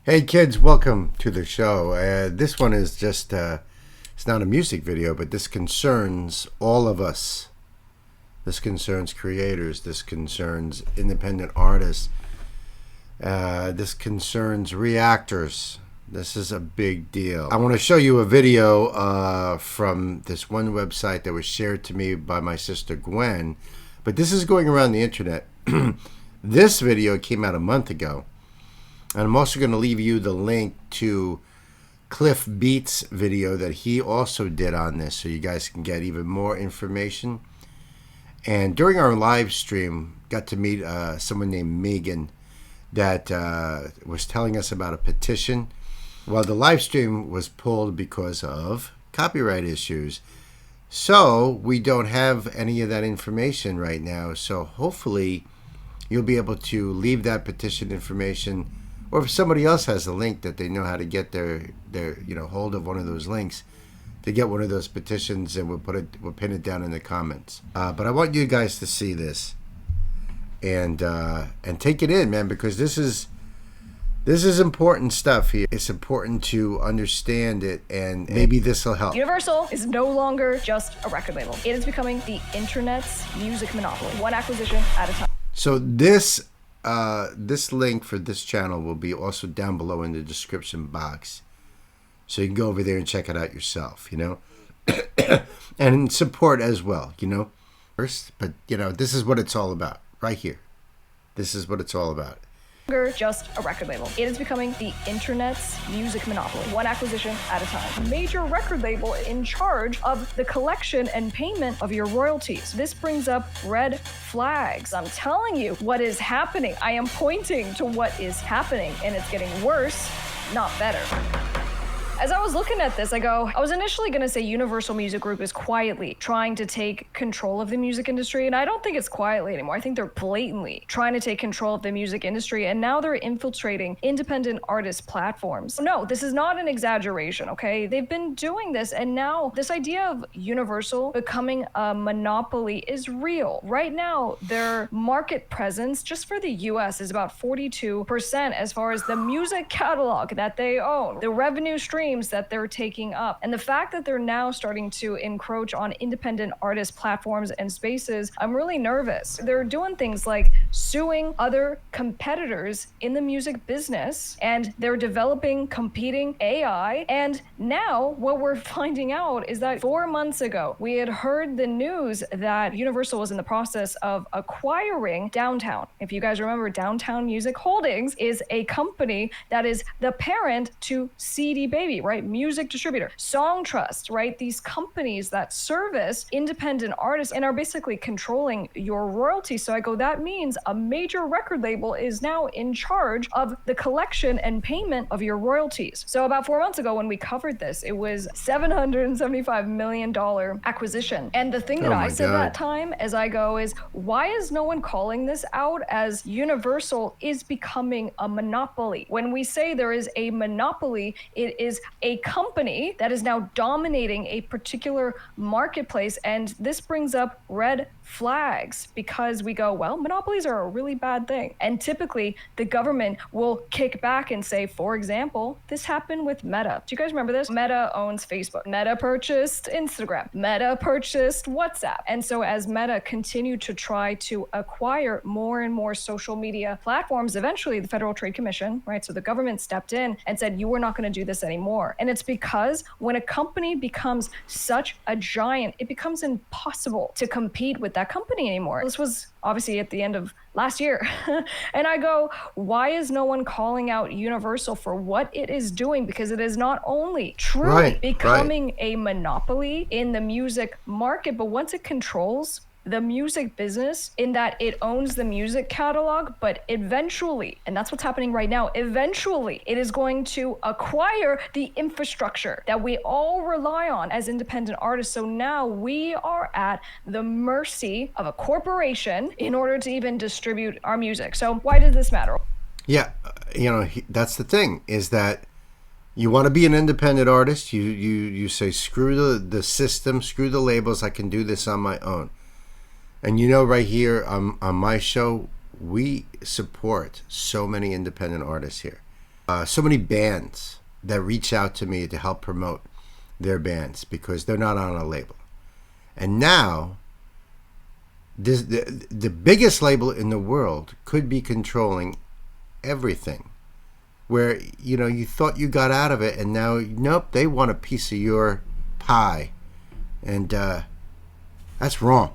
Hey kids, welcome to the show. This one is just, it's not a music video, but this concerns all of us. This concerns creators. This concerns independent artists. This concerns reactors. This is a big deal. I want to show you a video from this one website that was shared to me by my sister Gwen, but this is going around the internet. This video came out a month ago. And I'm also going to leave you the link to Cliff Beats' video that he also did on this, so you guys can get even more information. And during our live stream, got to meet someone named Megan that was telling us about a petition. Well, the live stream was pulled because of copyright issues. So we don't have any of that information right now. So hopefully you'll be able to leave that petition information, or if somebody else has a link that they know how to get their hold of one of those links to get one of those petitions, and we'll pin it down in the comments. But I want you guys to see this and take it in, man, because this is important stuff here. It's important to understand it, and maybe this will help. Universal is no longer just a record label. It is becoming the internet's music monopoly, one acquisition at a time. So this link for this channel will be also down below in the description box, so you can go over there and check it out yourself, and support as well, first. But this is what it's all about right here. This is what it's all about. Just a record label. It is becoming the internet's music monopoly, one acquisition at a time. Major record label in charge of the collection and payment of your royalties. This brings up red flags. I'm telling you what is happening. I am pointing to what is happening, and it's getting worse, not better. As I was looking at this, I was initially going to say Universal Music Group is quietly trying to take control of the music industry, and I don't think it's quietly anymore. I think they're blatantly trying to take control of the music industry, and now they're infiltrating independent artist platforms. No, this is not an exaggeration, okay? They've been doing this, and now this idea of Universal becoming a monopoly is real. Right now, their market presence just for the US is about 42% as far as the music catalog that they own, the revenue stream that they're taking up, and the fact that they're now starting to encroach on independent artist platforms and spaces. I'm really nervous. They're doing things like suing other competitors in the music business, and they're developing competing AI. And now what we're finding out is that 4 months ago we had heard the news that Universal was in the process of acquiring Downtown. If you guys remember, Downtown Music Holdings is a company that is the parent to CD Baby, right? Music distributor, Songtrust, right? These companies that service independent artists and are basically controlling your royalties. So that means a major record label is now in charge of the collection and payment of your royalties. So about 4 months ago when we covered this, it was $775 million acquisition. And the thing that I said that time is why is no one calling this out as Universal is becoming a monopoly? When we say there is a monopoly, it is a company that is now dominating a particular marketplace, and this brings up red flags because we go, well, monopolies are a really bad thing. And typically the government will kick back and say, for example, this happened with Meta. Do you guys remember this? Meta owns Facebook. Meta purchased Instagram. Meta purchased WhatsApp. And so as Meta continued to try to acquire more and more social media platforms, eventually the Federal Trade Commission, right? So the government stepped in and said, you are not going to do this anymore. And it's because when a company becomes such a giant, it becomes impossible to compete with that company anymore. This was obviously at the end of last year. And I go, why is no one calling out Universal for what it is doing? Because it is not only truly becoming a monopoly in the music market, but once it controls the music business in that it owns the music catalog, but eventually, and that's what's happening right now, eventually it is going to acquire the infrastructure that we all rely on as independent artists. So now we are at the mercy of a corporation in order to even distribute our music. So why does this matter? Yeah, that's the thing, is that you want to be an independent artist. You say, screw the system, screw the labels, I can do this on my own. And right here on my show, we support so many independent artists here. So many bands that reach out to me to help promote their bands because they're not on a label. And now, the biggest label in the world could be controlling everything. Where, you thought you got out of it, and now, nope, they want a piece of your pie. And that's wrong.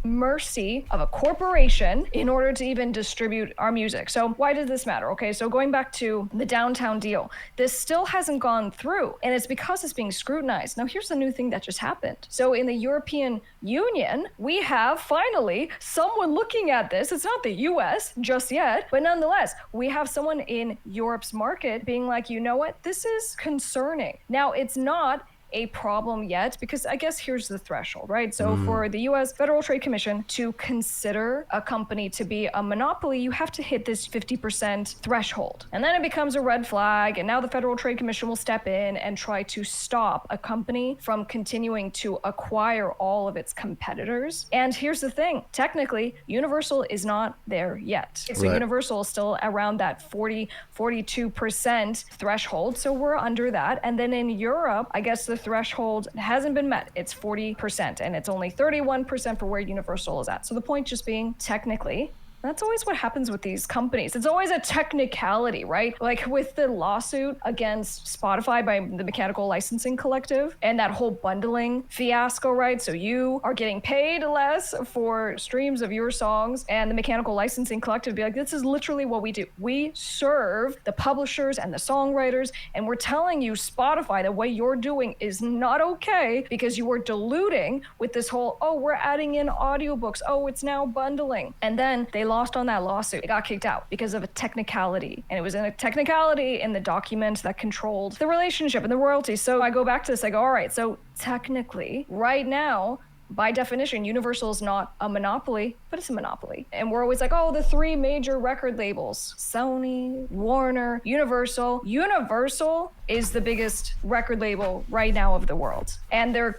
Mercy of a corporation in order to even distribute our music. So why does this matter? Okay, so going back to the downtown deal, this still hasn't gone through, and it's because it's being scrutinized. Now here's the new thing that just happened. So in the European Union, we have finally someone looking at this. It's not the US just yet, but nonetheless, we have someone in Europe's market being like, you know what, this is concerning. Now it's not a problem yet, because I guess here's the threshold, right? So for the US Federal Trade Commission to consider a company to be a monopoly, you have to hit this 50% threshold. And then it becomes a red flag, and now the Federal Trade Commission will step in and try to stop a company from continuing to acquire all of its competitors. And here's the thing, technically, Universal is not there yet. So Right. Universal is still around that 42% threshold, so we're under that. And then in Europe, I guess the threshold hasn't been met. It's 40%, and it's only 31% for where Universal is at. So the point just being, technically, that's always what happens with these companies. It's always a technicality, right? Like with the lawsuit against Spotify by the Mechanical Licensing Collective and that whole bundling fiasco, right? So you are getting paid less for streams of your songs, and the Mechanical Licensing Collective be like, this is literally what we do. We serve the publishers and the songwriters, and we're telling you, Spotify, that what you're doing is not okay because you are diluting with this whole, oh, we're adding in audiobooks. Oh, it's now bundling. And then they lost on that lawsuit. It got kicked out because of a technicality. And it was in a technicality in the document that controlled the relationship and the royalties. So I go back to this, I go, all right, so technically, right now, by definition, Universal is not a monopoly, but it's a monopoly. And we're always like, oh, the three major record labels, Sony, Warner, Universal. Universal is the biggest record label right now of the world. And they're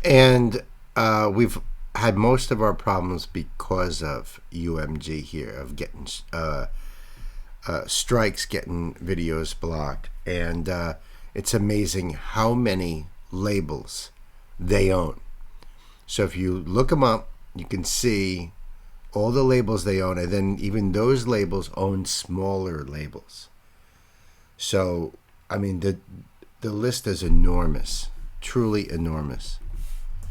And we've had most of our problems because of UMG here, of getting strikes, getting videos blocked. And it's amazing how many labels they own. So if you look them up, you can see all the labels they own, and then even those labels own smaller labels. So, I mean, the list is enormous, truly enormous.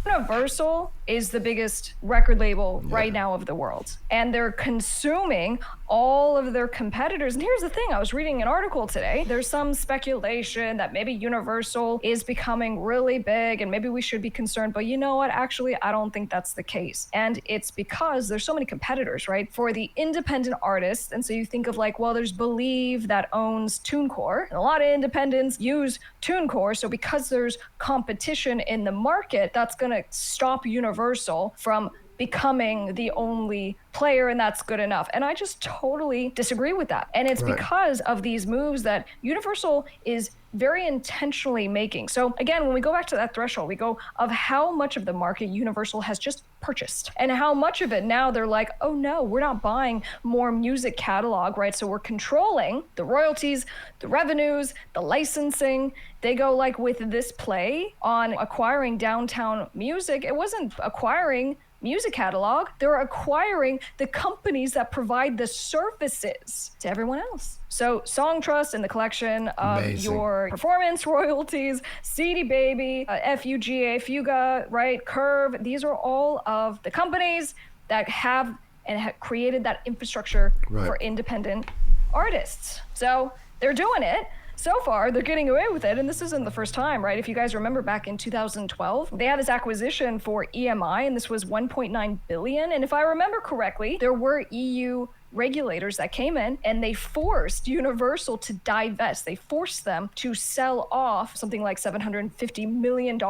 Universal is the biggest record label right now of the world, and they're consuming all of their competitors. And here's the thing, I was reading an article today. There's some speculation that maybe Universal is becoming really big and maybe we should be concerned, but you know what? Actually, I don't think that's the case. And it's because there's so many competitors, right? For the independent artists. And so you think of like, well, there's Believe that owns TuneCore, and a lot of independents use TuneCore. So because there's competition in the market, that's going to stop Universal from becoming the only player, and that's good enough. And I just totally disagree with that. And it's because of these moves that Universal is very intentionally making. So again, when we go back to that threshold, we go of how much of the market Universal has just purchased and how much of it now they're like, oh no, we're not buying more music catalog, right? So we're controlling the royalties, the revenues, the licensing. They go like with this play on acquiring downtown music, it wasn't acquiring music catalog, they're acquiring the companies that provide the services to everyone else. So Song Trust and the collection of your performance royalties, CD Baby, FUGA, Fuga, right, Curve, these are all of the companies that have and created that infrastructure for independent artists. So they're doing it. So far, they're getting away with it, and this isn't the first time, right? If you guys remember back in 2012, they had this acquisition for EMI, and this was 1.9 billion. And if I remember correctly, there were EU regulators that came in and they forced Universal to divest. They forced them to sell off something like $750 million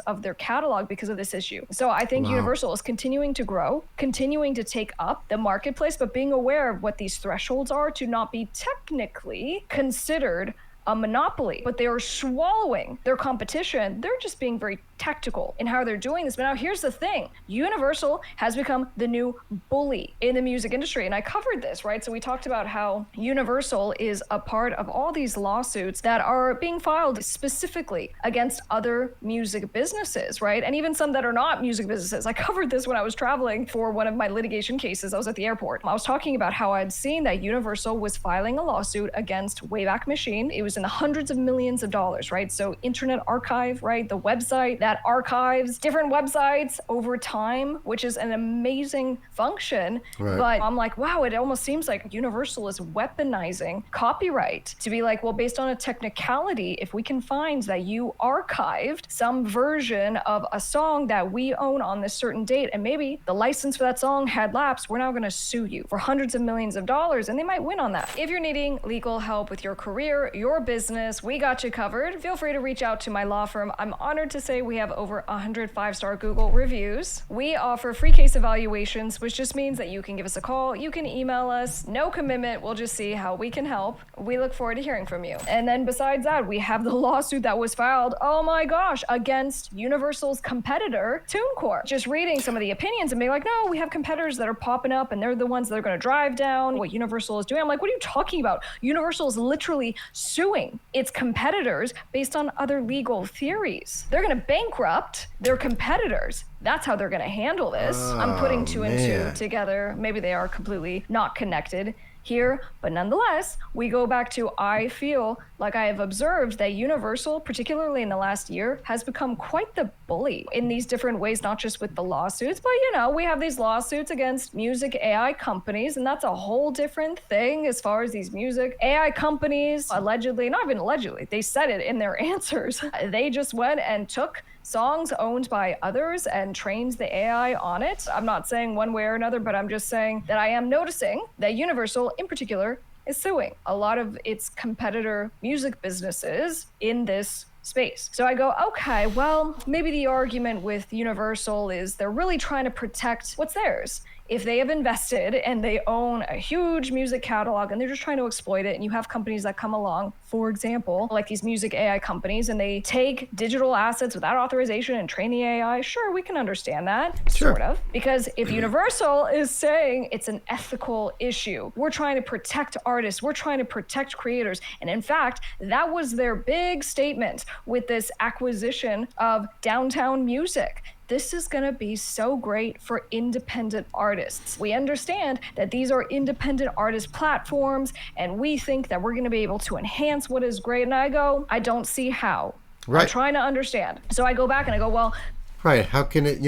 of their catalog because of this issue. So I think Universal is continuing to grow, continuing to take up the marketplace, but being aware of what these thresholds are to not be technically considered a monopoly, but they are swallowing their competition. They're just being very tactical in how they're doing this. But now here's the thing. Universal has become the new bully in the music industry. And I covered this, right? So we talked about how Universal is a part of all these lawsuits that are being filed specifically against other music businesses, right? And even some that are not music businesses. I covered this when I was traveling for one of my litigation cases. I was at the airport. I was talking about how I'd seen that Universal was filing a lawsuit against Wayback Machine. It was in the hundreds of millions of dollars, right? So Internet Archive, right? The website that archives different websites over time, which is an amazing function. Right. But I'm like, wow, it almost seems like Universal is weaponizing copyright to be like, well, based on a technicality, if we can find that you archived some version of a song that we own on this certain date, and maybe the license for that song had lapsed, we're now going to sue you for hundreds of millions of dollars, and they might win on that. If you're needing legal help with your career, your business, we got you covered. Feel free to reach out to my law firm. I'm honored to say we have over 100 5-star Google reviews. We offer free case evaluations, which just means that you can give us a call, you can email us, no commitment. We'll just see how we can help. We look forward to hearing from you. And then besides that, we have the lawsuit that was filed, oh my gosh, against Universal's competitor, TuneCore. Just reading some of the opinions and being like, no, we have competitors that are popping up and they're the ones that are going to drive down what Universal is doing. I'm like, what are you talking about? Universal is literally suing its competitors based on other legal theories. They're going to bankrupt their competitors. That's how they're going to handle this. I'm putting two and two together. Maybe they are completely not connected here, but nonetheless, we go back to, I feel like I have observed that Universal, particularly in the last year, has become quite the bully in these different ways, not just with the lawsuits, but we have these lawsuits against music AI companies, and that's a whole different thing as far as these music AI companies allegedly, not even allegedly, they said it in their answers. They just went and took songs owned by others and trained the AI on it. I'm not saying one way or another, but I'm just saying that I am noticing that Universal in particular is suing a lot of its competitor music businesses in this space. So I go, okay, well, maybe the argument with Universal is they're really trying to protect what's theirs. If they have invested and they own a huge music catalog and they're just trying to exploit it, and you have companies that come along, for example, like these music AI companies, and they take digital assets without authorization and train the AI, sure, we can understand that, sort of. Because if Universal is saying it's an ethical issue, we're trying to protect artists, we're trying to protect creators. And in fact, that was their big statement with this acquisition of Downtown Music. This is going to be so great for independent artists. We understand that these are independent artist platforms, and we think that we're going to be able to enhance what is great. And I go, I don't see how. Right. I'm trying to understand. So I go back and I go, well, right. How can it,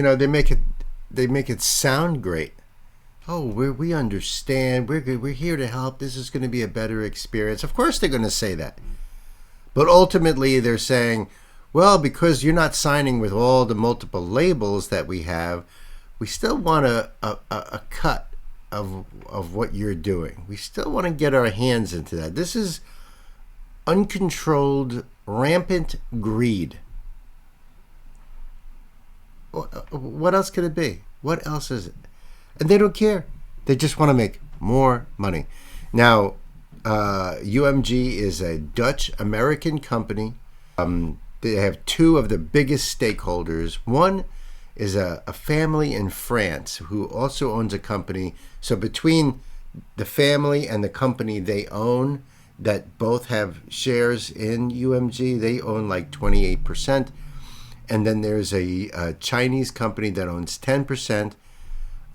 they make it sound great. Oh, we understand. We're here to help. This is going to be a better experience. Of course they're going to say that. But ultimately they're saying, well, because you're not signing with all the multiple labels that we have, we still want a cut of what you're doing. We still want to get our hands into that. This is uncontrolled, rampant greed. What else could it be? What else is it? And they don't care. They just want to make more money. Now, UMG is a Dutch-American company. They have two of the biggest stakeholders. One is a family in France who also owns a company. So between the family and the company they own, that both have shares in UMG, they own like 28%. And then there's a Chinese company that owns 10%.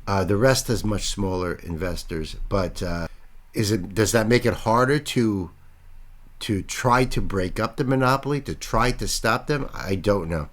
The rest is much smaller investors. But does that make it harder to try to break up the monopoly, to try to stop them? I don't know.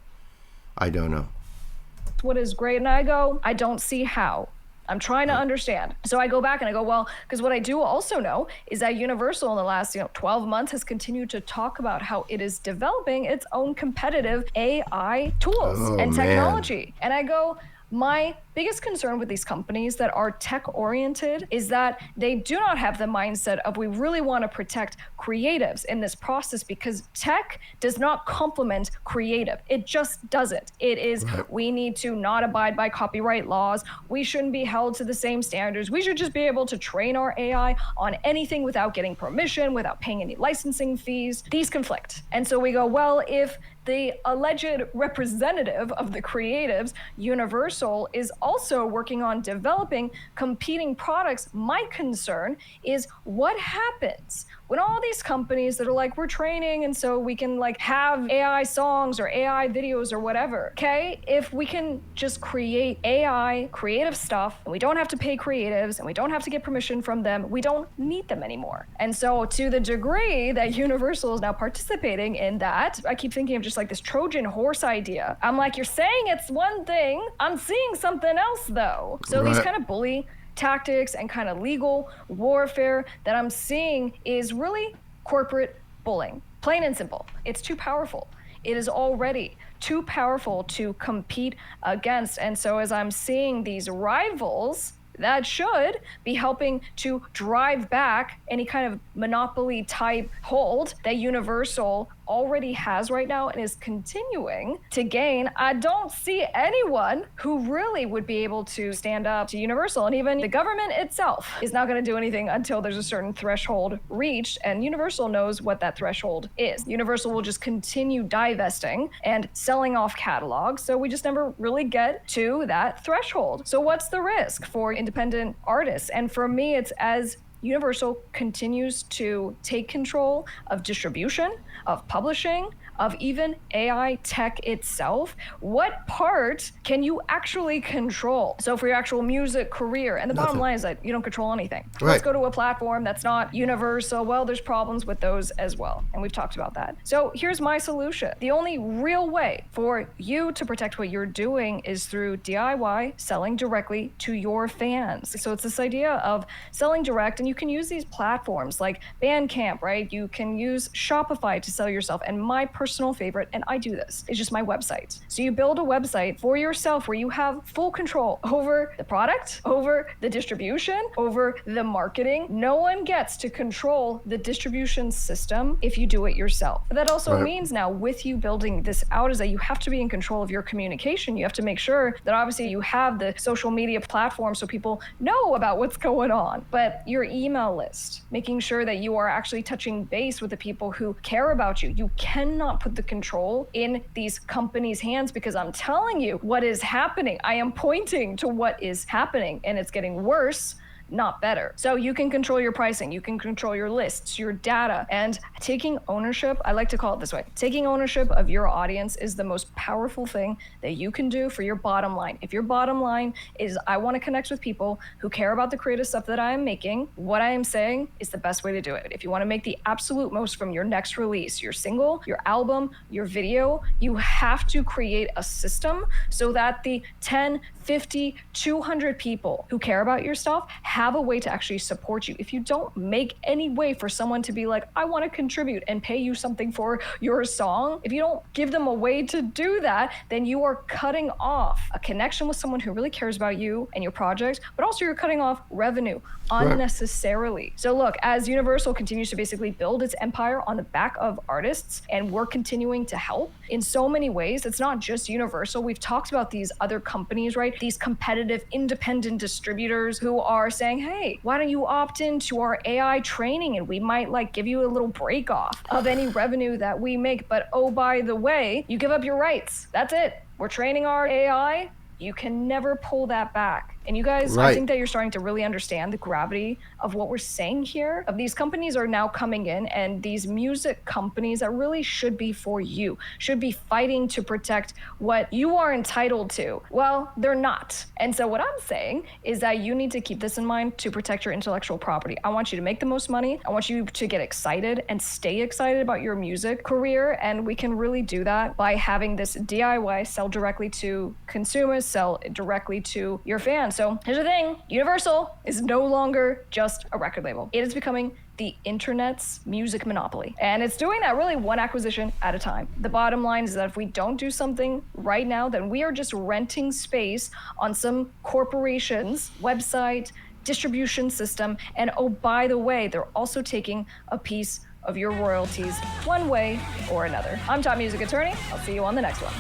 What is great? And I go, I don't see how. I'm trying to understand. So I go back and I go, well, because what I do also know is that Universal in the last 12 months has continued to talk about how it is developing its own competitive AI tools and technology. And I go, my biggest concern with these companies that are tech oriented is that they do not have the mindset of we really want to protect creatives in this process, because tech does not complement creative. It just doesn't. It is, we need to not abide by copyright laws. We shouldn't be held to the same standards. We should just be able to train our AI on anything without getting permission, without paying any licensing fees. These conflict. And so we go, well, if the alleged representative of the creatives, Universal, is also working on developing competing products, my concern is what happens when all these companies that are like, we're training and so we can like have AI songs or AI videos or whatever, okay? If we can just create AI creative stuff and we don't have to pay creatives and we don't have to get permission from them, we don't need them anymore. And so to the degree that Universal is now participating in that, I keep thinking of just like this Trojan horse idea. I'm like, you're saying it's one thing, I'm seeing something else though. So these kind of bully tactics and kind of legal warfare that I'm seeing is really corporate bullying. Plain and simple. It's too powerful. It is already too powerful to compete against. And so as I'm seeing these rivals that should be helping to drive back any kind of monopoly type hold that Universal already has right now and is continuing to gain, I don't see anyone who really would be able to stand up to Universal. And even the government itself is not going to do anything until there's a certain threshold reached, and Universal knows what that threshold is. Universal will just continue divesting and selling off catalogs, so we just never really get to that threshold. So what's the risk for independent artists? And for me, it's as Universal continues to take control of distribution, of publishing, of even AI tech itself, what part can you actually control? So for your actual music career, and the bottom line is that you don't control anything. Let's go to a platform that's not Universal. Well, there's problems with those as well, and we've talked about that. So here's my solution. The only real way for you to protect what you're doing is through DIY, selling directly to your fans. So it's this idea of selling direct, and you can use these platforms like Bandcamp, right? You can use Shopify to sell yourself, and my personal favorite, and I do this, is just my website. So you build a website for yourself where you have full control over the product, over the distribution, over the marketing. No one gets to control the distribution system if you do it yourself. But that also means now, with you building this out, is that you have to be in control of your communication. You have to make sure that obviously you have the social media platform so people know about what's going on. But your email list, making sure that you are actually touching base with the people who care about you. You cannot put the control in these companies' hands, because I'm telling you what is happening. I am pointing to what is happening, and it's getting worse, not better. So you can control your pricing, you can control your lists, your data, and taking ownership, I like to call it this way, taking ownership of your audience is the most powerful thing that you can do for your bottom line. If your bottom line is, I want to connect with people who care about the creative stuff that I am making, what I am saying is the best way to do it. If you want to make the absolute most from your next release, your single, your album, your video, you have to create a system so that the 10, 50, 200 people who care about your stuff have a way to actually support you. If you don't make any way for someone to be like, I want to contribute and pay you something for your song, if you don't give them a way to do that, then you are cutting off a connection with someone who really cares about you and your project, but also you're cutting off revenue unnecessarily. So look, as Universal continues to basically build its empire on the back of artists, and we're continuing to help in so many ways, it's not just Universal. We've talked about these other companies, right? These competitive independent distributors who are saying, hey, why don't you opt into our AI training, and we might like give you a little break off of any revenue that we make. But oh, by the way, you give up your rights. That's it. We're training our AI. You can never pull that back. And you guys, I think that you're starting to really understand the gravity of what we're saying here. Of these companies are now coming in, and these music companies that really should be for you, should be fighting to protect what you are entitled to. Well, they're not. And so what I'm saying is that you need to keep this in mind to protect your intellectual property. I want you to make the most money. I want you to get excited and stay excited about your music career. And we can really do that by having this DIY, sell directly to consumers, sell directly to your fans. demand. So here's the thing, Universal is no longer just a record label. It is becoming the internet's music monopoly. And it's doing that really one acquisition at a time. The bottom line is that if we don't do something right now, then we are just renting space on some corporation's website, distribution system, and oh, by the way, they're also taking a piece of your royalties one way or another. I'm Top Music Attorney. I'll see you on the next one.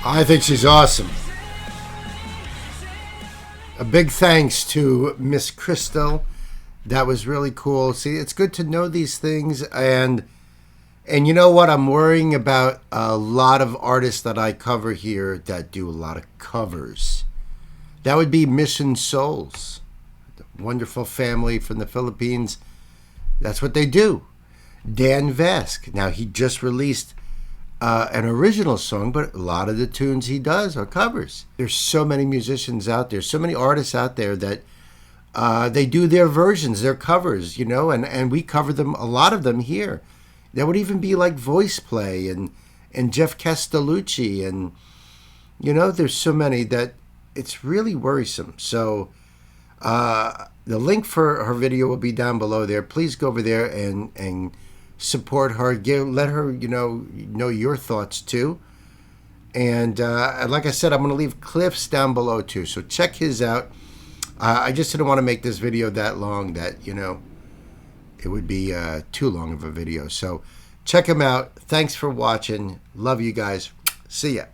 I think she's awesome. A big thanks to Miss Crystal. That was really cool. See, it's good to know these things. And you know what? I'm worrying about a lot of artists that I cover here that do a lot of covers. That would be Mission Souls, the wonderful family from the Philippines. That's what they do. Dan Vasc. Now, he just released an original song, but a lot of the tunes he does are covers. There's so many musicians out there, so many artists out there that they do their versions, their covers, you know, and we cover them, a lot of them here. That would even be like Voice Play and Jeff Castellucci, and, you know, there's so many that it's really worrisome. So the link for her video will be down below there. Please go over there and support her. Let her, you know your thoughts too. And like I said, I'm going to leave Cliff's down below too. So check his out. I just didn't want to make this video that long that, you know, it would be too long of a video. So check him out. Thanks for watching. Love you guys. See ya.